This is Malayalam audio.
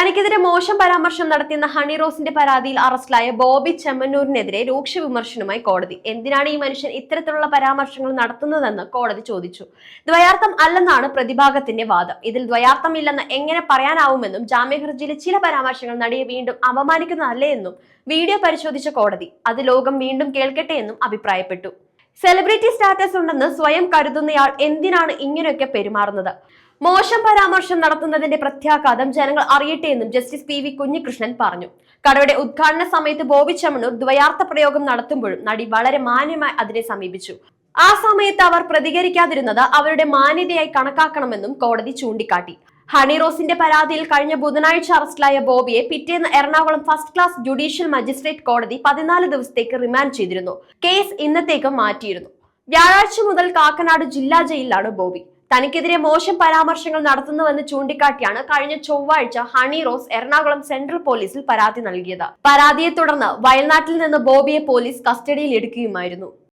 തനിക്കെതിരെ മോശം പരാമർശം നടത്തിയെന്ന ഹണി റോസിന്റെ പരാതിയിൽ അറസ്റ്റിലായ ബോബി ചെമ്മന്നൂരിനെതിരെ രൂക്ഷ വിമർശനവുമായി കോടതി. എന്തിനാണ് ഈ മനുഷ്യൻ ഇത്തരത്തിലുള്ള പരാമർശങ്ങൾ നടത്തുന്നതെന്ന് കോടതി ചോദിച്ചു. ദ്വയാർത്ഥം അല്ലെന്നാണ് പ്രതിഭാഗത്തിന്റെ വാദം. ഇതിൽ ദ്വയാർത്ഥമില്ലെന്ന് എങ്ങനെ പറയാനാവുമെന്നും ജാമ്യഹർജിയിലെ ചില പരാമർശങ്ങൾ നടിയെ വീണ്ടും അപമാനിക്കുന്നതല്ലേ എന്നും വീഡിയോ പരിശോധിച്ച കോടതി അത് ലോകം വീണ്ടും കേൾക്കട്ടെ എന്നും അഭിപ്രായപ്പെട്ടു. സെലിബ്രിറ്റി സ്റ്റാറ്റസ് ഉണ്ടെന്ന് സ്വയം കരുതുന്നയാൾ എന്തിനാണ് ഇങ്ങനെയൊക്കെ പെരുമാറുന്നത്? മോശം പരാമർശം നടത്തുന്നതിന്റെ പ്രത്യാഘാതം ജനങ്ങൾ അറിയട്ടെ എന്നും ജസ്റ്റിസ് പി.വി. കുഞ്ഞികൃഷ്ണൻ പറഞ്ഞു. കടയുടെ ഉദ്ഘാടന സമയത്ത് ബോബി ചെമ്മണ്ണൂർ ദ്വയാർത്ഥ പ്രയോഗം നടത്തുമ്പോഴും നടി വളരെ മാന്യമായി അതിനെ സമീപിച്ചു. ആ സമയത്ത് അവർ പ്രതികരിക്കാതിരുന്നത് അവരുടെ മാന്യതയായി കണക്കാക്കണമെന്നും കോടതി ചൂണ്ടിക്കാട്ടി. ഹണി റോസിന്റെ പരാതിയിൽ കഴിഞ്ഞ ബുധനാഴ്ച അറസ്റ്റിലായ ബോബിയെ പിറ്റേന്ന് Ernakulam first class judicial magistrate കോടതി 14 ദിവസത്തേക്ക് റിമാൻഡ് ചെയ്തിരുന്നു. കേസ് ഇന്നത്തേക്ക് മാറ്റിയിരുന്നു. വ്യാഴാഴ്ച മുതൽ കാക്കനാട് ജില്ലാ ജയിലിലാണ് ബോബി. തനിക്കെതിരെ മോശം പരാമർശങ്ങൾ നടത്തുന്നുവെന്ന് ചൂണ്ടിക്കാട്ടിയാണ് കഴിഞ്ഞ ചൊവ്വാഴ്ച ഹണി റോസ് എറണാകുളം സെൻട്രൽ പോലീസിൽ പരാതി നൽകിയത്. പരാതിയെ തുടർന്ന് വയനാട്ടിൽ നിന്ന് ബോബിയെ പോലീസ് കസ്റ്റഡിയിൽ എടുക്കുകയുമായിരുന്നു.